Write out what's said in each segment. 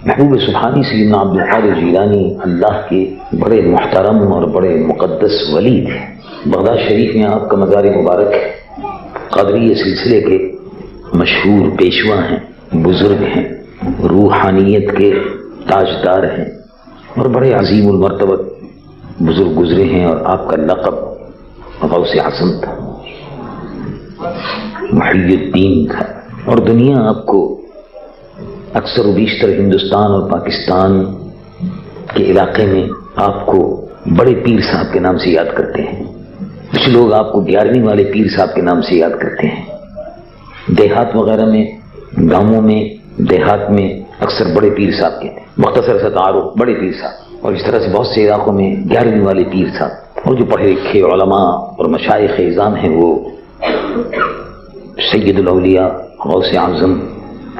محبوب سبحانی سیدنا عبد القادر جیلانی اللہ کے بڑے محترم اور بڑے مقدس ولی تھے۔ بغداد شریف میں آپ کا مزار مبارک ہے۔ قادریہ سلسلے کے مشہور پیشوا ہیں، بزرگ ہیں، روحانیت کے تاجدار ہیں اور بڑے عظیم المرتبہ بزرگ گزرے ہیں، اور آپ کا لقب غوث اعظم تھا، محی الدین تھا، اور دنیا آپ کو اکثر و بیشتر ہندوستان اور پاکستان کے علاقے میں آپ کو بڑے پیر صاحب کے نام سے یاد کرتے ہیں۔ کچھ لوگ آپ کو 11ویں والے پیر صاحب کے نام سے یاد کرتے ہیں۔ دیہات وغیرہ میں، گاؤں میں، دیہات میں اکثر بڑے پیر صاحب کہتے ہیں، مختصر سا تعارف بڑے پیر صاحب، اور اس طرح سے بہت سے علاقوں میں 11ویں والے پیر صاحب، اور جو پڑھے لکھے علماء اور مشائخ اعظام ہیں وہ سید الاولیاء غوث اعظم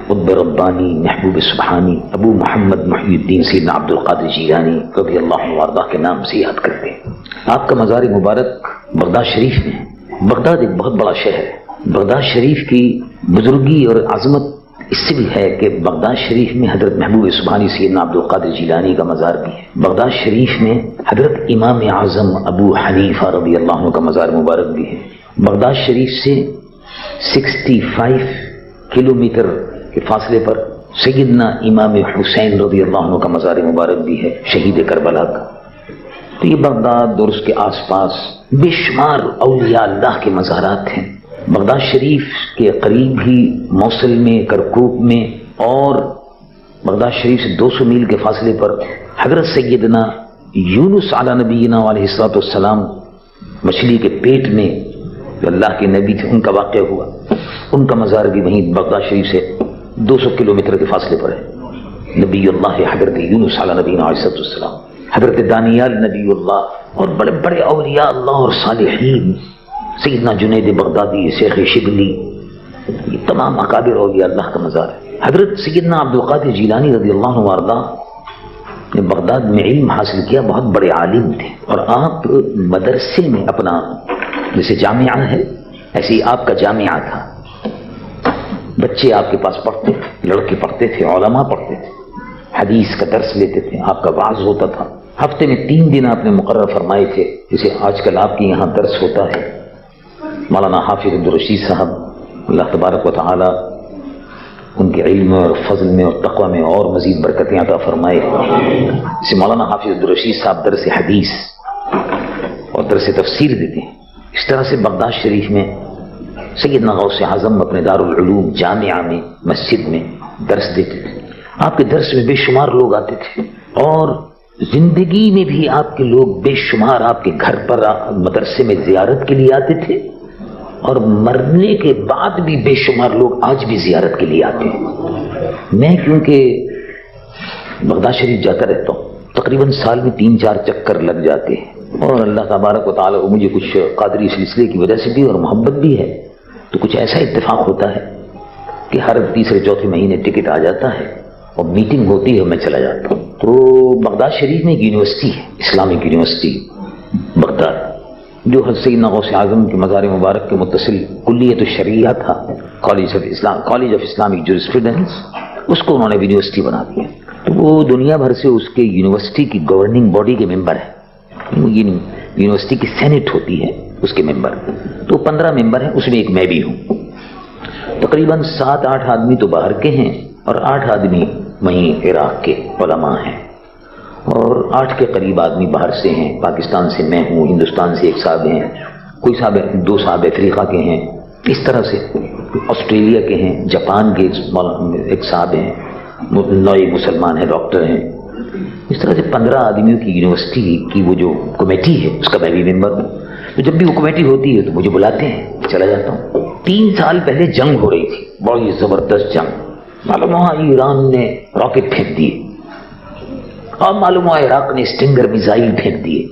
قطب ربانی محبوب سبحانی ابو محمد محی الدین سیدنا عبد القادر جیلانی رضی اللہ عنہ وارضاہ کے نام سے یاد کرتے ہیں۔ آپ کا مزار مبارک بغداد شریف میں ہے۔ بغداد ایک بہت بڑا شہر ہے۔ بغداد شریف کی بزرگی اور عظمت اس سے بھی ہے کہ بغداد شریف میں حضرت محبوب سبحانی سیدنا عبد القادر جیلانی کا مزار بھی ہے۔ بغداد شریف میں حضرت امام اعظم ابو حنیفہ رضی اللہ عنہ کا مزار مبارک بھی ہے۔ بغداد شریف سے 65 کلومیٹر کے فاصلے پر سیدنا امام حسین رضی اللہ عنہ کا مزار مبارک بھی ہے، شہید کربلا کا۔ تو یہ بغداد اور اس کے آس پاس بے شمار اولیاء اللہ کے مزارات ہیں۔ بغداد شریف کے قریب ہی موصل میں، کرکوک میں، اور بغداد شریف سے 200 میل کے فاصلے پر حضرت سیدنا یونس علی نبینا علیہ الصلوۃ والسلام مچھلی کے پیٹ میں جو اللہ کے نبی تھے ان کا واقعہ ہوا، ان کا مزار بھی وہیں بغداد شریف سے 200 کلومیٹر کے فاصلے پر ہے۔ نبی اللہ حضرت یونس علی نبینا علیہ الصلوۃ والسلام، حضرت دانیال نبی اللہ، اور بڑے بڑے اولیاء اللہ اور صالحین، سیدنا جنید بغدادی، شیخ شبلی، یہ تمام اکابر اولیاء اللہ کا مزار ہے۔ حضرت سیدنا عبد القادر جیلانی رضی اللہ عنہ وارضاہ نے بغداد میں علم حاصل کیا، بہت بڑے عالم تھے، اور آپ مدرسے میں اپنا، جیسے جامعہ ہے ایسے ہی آپ کا جامعہ تھا، بچے آپ کے پاس پڑھتے تھے، لڑکے پڑھتے تھے، علماء پڑھتے تھے، حدیث کا درس لیتے تھے، آپ کا وعظ ہوتا تھا۔ ہفتے میں 3 دن آپ نے مقرر فرمائے تھے، جسے آج کل آپ کے یہاں درس ہوتا ہے۔ مولانا حافظ عبدالرشید صاحب اللہ تبارک و تعالی ان کے علم اور فضل میں اور تقوی میں اور مزید برکتیں عطا فرمائے۔ جسے مولانا حافظ عبدالرشید صاحب درس حدیث اور درس تفسیر دیتے ہیں، اس طرح سے بغداد شریف میں سیدنا غوث اعظم اپنے دارالعلوم جامعہ میں، مسجد میں درس دیتے تھے۔ آپ کے درس میں بے شمار لوگ آتے تھے، اور زندگی میں بھی آپ کے لوگ بے شمار آپ کے گھر پر مدرسے میں زیارت کے لیے آتے تھے، اور مرنے کے بعد بھی بے شمار لوگ آج بھی زیارت کے لیے آتے ہیں۔ میں کیونکہ بغداد شریف جاتا رہتا ہوں، تقریباً سال میں 3-4 چکر لگ جاتے ہیں، اور اللہ تبارک و تعالیٰ کو مجھے کچھ قادری سلسلے کی وجہ سے بھی اور محبت بھی ہے، تو کچھ ایسا اتفاق ہوتا ہے کہ ہر تیسرے چوتھے مہینے ٹکٹ آ جاتا ہے اور میٹنگ ہوتی ہے، میں چلا جاتا ہوں۔ تو بغداد شریف میں ایک یونیورسٹی ہے، اسلامک یونیورسٹی بغداد، جو حضرت سیدنا غوث اعظم کے مزار مبارک کے متصل کلیت الشریعہ تھا، کالج آف اسلامک جورسپروڈنس، اس کو انہوں نے یونیورسٹی بنا دیا۔ تو وہ دنیا بھر سے اس کے یونیورسٹی کی گورننگ باڈی کے ممبر ہیں، یونیورسٹی کی سینٹ ہوتی ہے اس کے ممبر، تو 15 ممبر ہیں، اس میں ایک میں بھی ہوں۔ تقریباً 7-8 آدمی تو باہر کے ہیں، اور 8 آدمی وہیں عراق کے علماء ہیں، اور 8 کے قریب آدمی باہر سے ہیں۔ پاکستان سے میں ہوں، ہندوستان سے ایک صاحب ہیں، کوئی صاحب 2 صاحب افریقہ کے ہیں، اس طرح سے آسٹریلیا کے ہیں، جاپان کے ایک صاحب ہیں، نئے مسلمان ہیں، ڈاکٹر ہیں۔ اس طرح سے 15 آدمیوں کی یونیورسٹی کی وہ جو کمیٹی ہے اس کا میں بھی ممبر ہوں۔ تو جب بھی وہ کمیٹی ہوتی ہے تو مجھے بلاتے ہیں، چلا جاتا ہوں۔ 3 سال پہلے جنگ ہو رہی تھی، بڑی زبردست جنگ، معلوم ہوا ایران نے راکٹ پھینک دیے، اور معلوم ہوا عراق نے اسٹنگر میزائل پھینک دیے،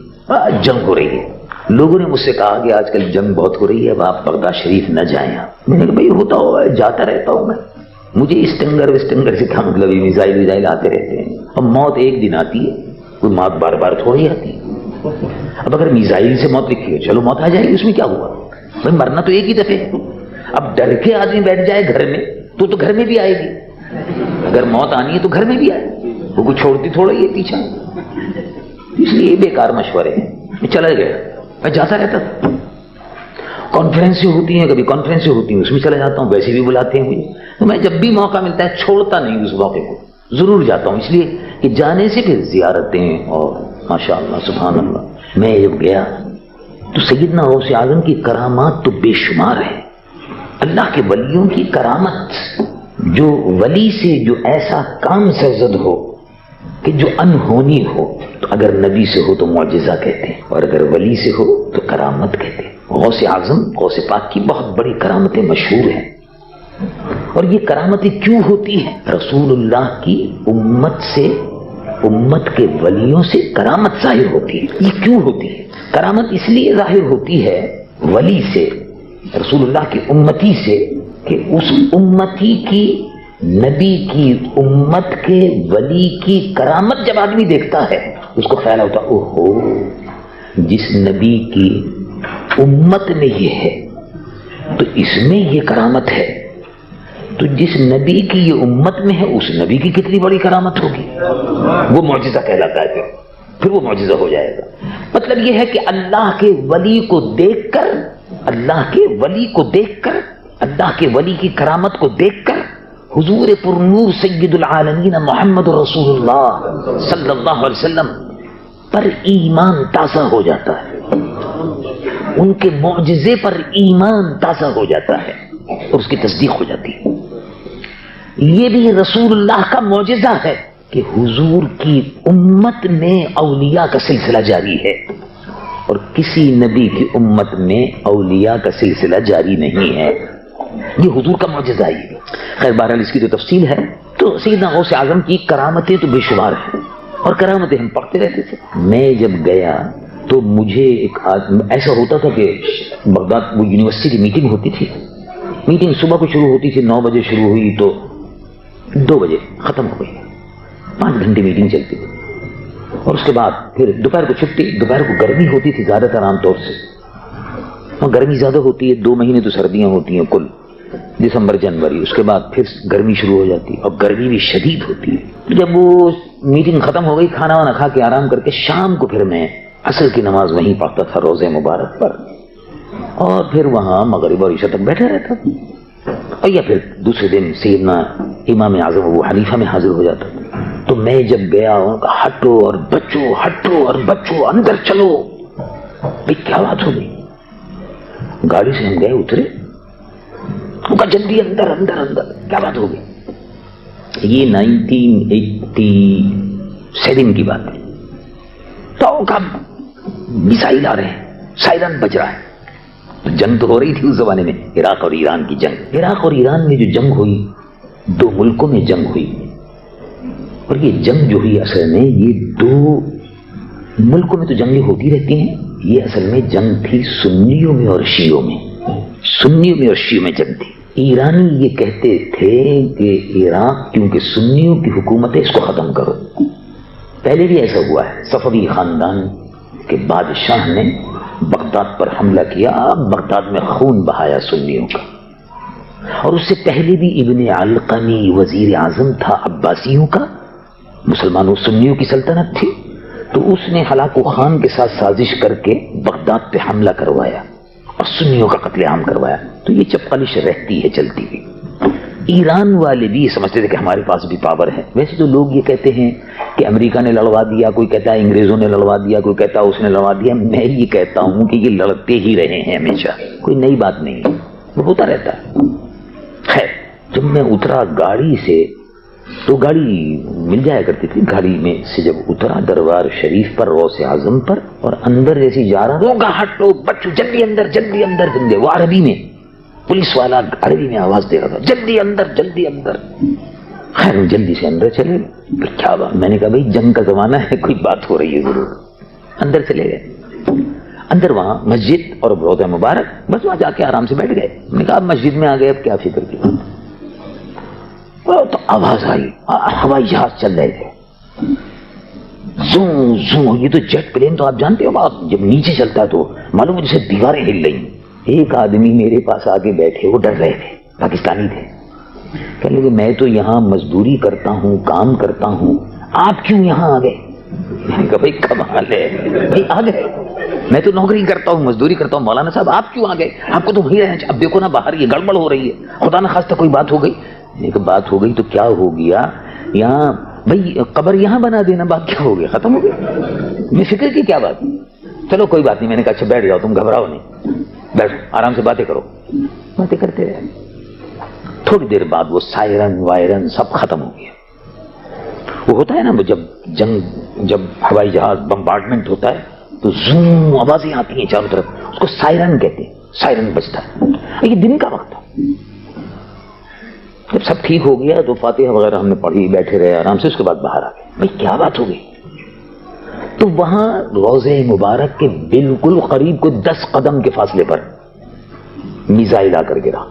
جنگ ہو رہی ہے۔ لوگوں نے مجھ سے کہا کہ آج کل جنگ بہت ہو رہی ہے، اب آپ بغداد شریف نہ جائیں۔ میں نے کہا بھائی ہوتا ہوا ہے، جاتا رہتا ہوں میں، مجھے اسٹنگر سے کیا مطلب، میزائل آتے رہتے ہیں، اب موت ایک دن آتی ہے، کوئی موت بار بار تھوڑی آتی ہے۔ اب اگر میزائل سے موت لکھی ہے، چلو موت آ جائے گی، اس میں کیا ہوا، بھائی مرنا تو ایک ہی دفعہ ہے۔ اب ڈر کے آدمی بیٹھ جائے گھر میں تو گھر میں بھی آئے گی، اگر موت آنی ہے تو گھر میں بھی آئے، وہ کوئی چھوڑتی تھوڑا ہی ہے پیچھا، اس لیے یہ بیکار مشورے ہیں۔ میں چلا گیا، میں جاتا رہتا تھا، کانفرنسیں ہوتی ہیں، کبھی کانفرنسیں ہوتی ہیں اس میں چلا جاتا ہوں، ویسے بھی بلاتے ہیں مجھے، تو میں جب بھی موقع ملتا ہے چھوڑتا نہیں اس موقع کو، ضرور جاتا ہوں، اس لیے کہ جانے سے پھر زیارتیں اور ماشاء اللہ سبحان اللہ۔ میں جب گیا تو سیدنا غوث اعظم کی کرامات تو بے شمار ہیں، اللہ کے ولیوں کی کرامت، جو ولی سے جو ایسا کام سرزد ہو کہ جو انہونی ہو، تو اگر نبی سے ہو تو معجزہ کہتے ہیں، اور اگر ولی سے ہو تو کرامت کہتے ہیں۔ غوث اعظم غوث پاک کی بہت بڑی کرامتیں مشہور ہیں، اور یہ کرامتیں کیوں ہوتی ہیں؟ رسول اللہ کی امت سے، امت کے ولیوں سے کرامت ظاہر ہوتی ہے۔ یہ کیوں ہوتی ہے؟ کرامت اس لیے ظاہر ہوتی ہے ولی سے، رسول اللہ کی امتی سے، کہ اس امتی کی، نبی کی امت کے ولی کی کرامت جب آدمی دیکھتا ہے اس کو خیال ہوتا اوہو، جس نبی کی امت میں یہ ہے تو اس میں یہ کرامت ہے، تو جس نبی کی یہ امت میں ہے اس نبی کی کتنی بڑی کرامت ہوگی، وہ معجزہ کہلاتا ہے، پھر وہ معجزہ ہو جائے گا۔ مطلب یہ ہے کہ اللہ کے ولی کو دیکھ کر، اللہ کے ولی کو دیکھ کر، اللہ کے ولی کی کرامت کو دیکھ کر حضور پر نور سید العالمین محمد رسول اللہ صلی اللہ علیہ وسلم پر ایمان تازہ ہو جاتا ہے، ان کے معجزے پر ایمان تازہ ہو جاتا ہے اور اس کی تصدیق ہو جاتی ہے۔ یہ بھی رسول اللہ کا معجزہ ہے کہ حضور کی امت میں اولیاء کا سلسلہ جاری ہے، اور کسی نبی کی امت میں اولیاء کا سلسلہ جاری نہیں ہے، یہ حضور کا معجزہ ہے۔ خیر بہرحال اس کی جو تفصیل ہے، تو سیدنا غوث اعظم کی کرامتیں تو بے شمار ہیں، اور کرامتیں ہم پڑھتے رہتے تھے۔ میں جب گیا تو مجھے ایک ایسا ہوتا تھا کہ بغداد وہ یونیورسٹی کی میٹنگ ہوتی تھی، میٹنگ صبح کو شروع ہوتی تھی، 9 بجے شروع ہوئی تو 2 بجے ختم ہو گئی، 5 گھنٹے میٹنگ چلتی تھی، اور اس کے بعد پھر دوپہر کو چھٹی۔ دوپہر کو گرمی ہوتی تھی زیادہ تر، عام طور سے وہاں گرمی زیادہ ہوتی ہے، 2 مہینے تو سردیاں ہوتی ہیں کل، دسمبر جنوری، اس کے بعد پھر گرمی شروع ہو جاتی ہے، اور گرمی بھی شدید ہوتی ہے۔ جب وہ میٹنگ ختم ہو گئی، کھانا وانا کھا کے آرام کر کے شام کو پھر میں عصر کی نماز وہیں پڑھتا تھا روضہ مبارک پر، اور پھر وہاں مغرب اور عشاء تک بیٹھا رہتا تھا، اور یا پھر دوسرے دن سیدنا امام اعظم ابو حنیفہ میں حاضر ہو جاتا تھا۔ تو میں جب گیا ان کا ہٹو اور بچو، ہٹو اور بچو، اندر چلو۔ بھئی کیا بات ہو گئی؟ گاڑی سے ہم گئے، اترے، ان کا جلدی اندر اندر اندر، کیا بات ہو گئی؟ یہ 1987 کی بات ہے، تو کا میزائل آ رہے ہیں، سائرن بج رہا ہے، جنگ تو ہو رہی تھی اس زمانے میں، عراق اور ایران کی جنگ۔ عراق اور ایران میں جو جنگ ہوئی، 2 ملکوں میں جنگ ہوئی، اور یہ جنگ جو ہوئی اصل میں یہ 2 ملکوں میں تو جنگیں ہوتی رہتی ہیں، یہ اصل میں جنگ تھی سنیوں میں اور شیعوں میں، سنیوں میں اور شیعوں میں جنگ تھی۔ ایرانی یہ کہتے تھے کہ عراق کیونکہ سنیوں کی حکومت ہے اس کو ختم کرو۔ پہلے بھی ایسا ہوا ہے، صفوی خاندان کے بادشاہ نے بغداد پر حملہ کیا، بغداد میں خون بہایا سنیوں کا، اور اس سے پہلے بھی ابن علقمی وزیر اعظم تھا عباسیوں کا، مسلمانوں سنیوں کی سلطنت تھی، تو اس نے ہلاکو خان کے ساتھ سازش کر کے بغداد پہ حملہ کروایا اور سنیوں کا قتل عام کروایا۔ تو یہ چپقلش رہتی ہے چلتی ہوئی۔ ایران والے بھی یہ سمجھتے تھے کہ ہمارے پاس بھی پاور ہے۔ ویسے تو لوگ یہ کہتے ہیں کہ امریکہ نے لڑوا دیا، کوئی کہتا ہے انگریزوں نے لڑوا دیا، کوئی کہتا ہے اس نے لڑوا دیا۔ میں یہ کہتا ہوں کہ یہ لڑتے ہی رہے ہیں ہمیشہ، کوئی نئی بات نہیں ہے، وہ ہوتا رہتا ہے۔ خیر جب میں اترا گاڑی سے تو گاڑی مل جایا کرتی تھی، گاڑی میں سے جب اترا دربار شریف پر، غوث اعظم پر، اور اندر جیسی جا رہا ہوگا، ہٹو بچو جلدی اندر جلدی اندر، جلدی، وہ عربی میں، پولیس والا عربی میں آواز دے رہا تھا جلدی اندر جلدی اندر۔ خیر جلدی سے اندر چلے گئے، کیا بات، میں نے کہا بھائی جنگ کا زمانہ ہے، کوئی بات ہو رہی ہے ضرور۔ اندر چلے گئے، اندر وہاں مسجد اور روضہ مبارک، بس وہاں جا کے آرام سے بیٹھ گئے۔ میں نے کہا اب مسجد میں آ گئے، اب کیا فکر کی بات۔ تو آواز آئی، ہوائی جہاز چل رہے تھے، زوں زوں، یہ تو جیٹ پلین تو آپ جانتے ہو، آپ جب نیچے چلتا تو معلوم جیسے دیواریں ہل رہی۔ ایک آدمی میرے پاس آگے بیٹھے، وہ ڈر رہے تھے، پاکستانی تھے، کہنے لگے میں تو یہاں مزدوری کرتا ہوں، کام کرتا ہوں، آپ کیوں یہاں آ گئے؟ میں نے کہا بھائی کمال ہے، بھائی آ گئے، میں تو نوکری کرتا ہوں، مزدوری کرتا ہوں، مولانا صاحب آپ کیوں آ گئے؟ آپ کو تو وہی رہنا چاہیے، اب دیکھو نا باہر یہ گڑبڑ ہو رہی ہے، خدا نہ خواستہ کوئی بات ہو گئی۔ میں نے کہا بات ہو گئی تو کیا ہو گیا، یہاں بھائی قبر یہاں بنا دینا، بات کیا ہو گیا، ختم ہو گیا، میں فکر کی کیا بات، چلو کوئی بات نہیں۔ میں نے کہا اچھا بیٹھ جاؤ، تم گھبراؤ نہیں، بیٹھو آرام سے باتیں کرو۔ باتیں کرتے رہے، تھوڑی دیر بعد وہ سائرن وائرن سب ختم ہو گیا۔ وہ ہوتا ہے نا جب ہوائی جہاز بمبارڈمنٹ ہوتا ہے تو زوم آوازیں آتی ہیں چاروں طرف، اس کو سائرن کہتے ہیں، سائرن بجتا ہے، یہ دن کا وقت تھا۔ جب سب ٹھیک ہو گیا تو فاتحہ وغیرہ ہم نے پڑھی، بیٹھے رہے آرام سے، اس کے بعد باہر آ گئے۔ بھائی کیا بات ہو گئی؟ تو وہاں روضہ مبارک کے بالکل قریب کوئی 10 قدم کے فاصلے پر میزائل آ کر گرا۔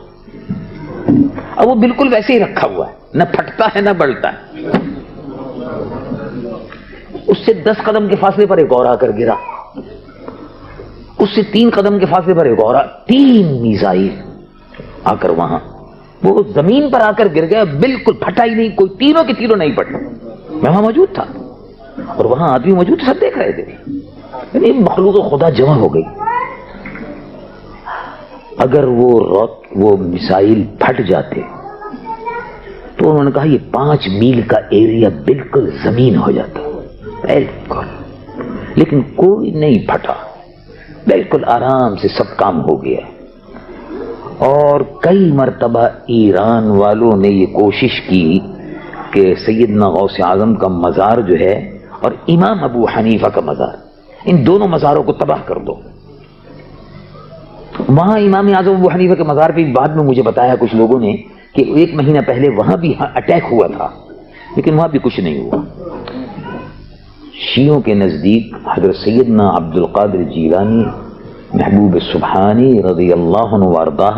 اب وہ بالکل ویسے ہی رکھا ہوا ہے، نہ پھٹتا ہے نہ بڑھتا ہے۔ اس سے 10 قدم کے فاصلے پر ایک اور آ کر گرا، اس سے 3 قدم کے فاصلے پر ایک اور، 3 میزائل آ کر وہاں وہ زمین پر آ کر گر گیا، بالکل پھٹا ہی نہیں، کوئی تینوں کے تینوں نہیں پھٹے۔ میں وہاں موجود تھا اور وہاں آدمی موجود تھے، سب دیکھ رہے تھے، یعنی مخلوق خدا جمع ہو گئی۔ اگر وہ میزائل پھٹ جاتے تو انہوں نے کہا یہ 5 میل کا ایریا بالکل زمین ہو جاتا، بالکل، لیکن کوئی نہیں پھٹا، بالکل آرام سے سب کام ہو گیا۔ اور کئی مرتبہ ایران والوں نے یہ کوشش کی کہ سیدنا غوث اعظم کا مزار جو ہے اور امام ابو حنیفہ کا مزار، ان دونوں مزاروں کو تباہ کر دو۔ وہاں امام اعظم ابو حنیفہ کے مزار پہ بعد میں مجھے بتایا کچھ لوگوں نے کہ 1 مہینہ پہلے وہاں بھی اٹیک ہوا تھا، لیکن وہاں بھی کچھ نہیں ہوا۔ شیعوں کے نزدیک حضرت سیدنا عبد القادر جیلانی محبوب سبحانی رضی اللہ عنہ وارضاہ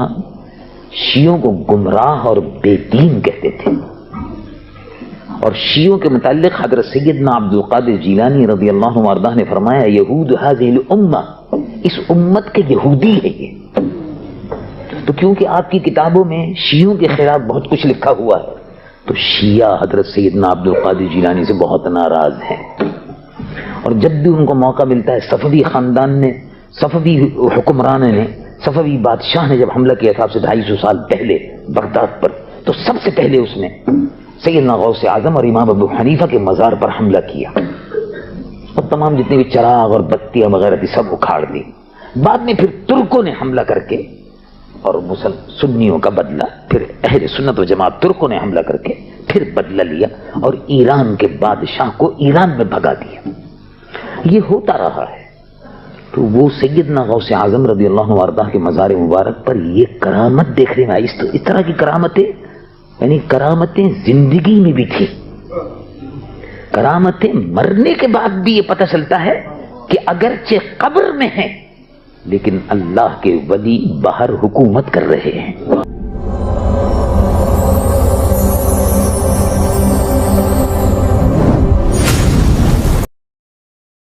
شیعوں کو گمراہ اور بے دین کہتے تھے، اور شیعوں کے متعلق حضرت سیدنا عبد القادر جیلانی رضی اللہ عنہ وارضاہ نے فرمایا یہود هذه الامہ، اس امت کے یہودی ہے یہ۔ تو کیونکہ آپ کی کتابوں میں شیعوں کے خلاف بہت کچھ لکھا ہوا ہے تو شیعہ حضرت سیدنا عبد القادر جیلانی سے بہت ناراض ہیں، اور جب بھی ان کو موقع ملتا ہے، صفوی خاندان نے، صفوی حکمران نے، صفوی بادشاہ نے جب حملہ کیا تھا آپ سے 250 سال پہلے بغداد پر، تو سب سے پہلے اس نے سیدنا غوث اعظم اور امام ابو حنیفہ کے مزار پر حملہ کیا اور تمام جتنے بھی چراغ اور بتیاں وغیرہ تھی سب اکھاڑ دی۔ بعد میں پھر ترکوں نے حملہ کر کے اور سنیوں کا بدلہ، پھر اہل سنت و جماعت ترکوں نے حملہ کر کے پھر بدلہ لیا اور ایران کے بادشاہ کو ایران میں بھگا دیا۔ یہ ہوتا رہا ہے۔ تو وہ سیدنا غوث اعظم رضی اللہ عنہ وارضاہ کے مزار مبارک پر یہ کرامت دیکھنے میں آئی، اس طرح کی کرامتیں، یعنی کرامتیں زندگی میں بھی تھی، کرامتیں مرنے کے بعد بھی یہ پتہ چلتا ہے کہ اگرچہ قبر میں ہیں لیکن اللہ کے ولی باہر حکومت کر رہے ہیں۔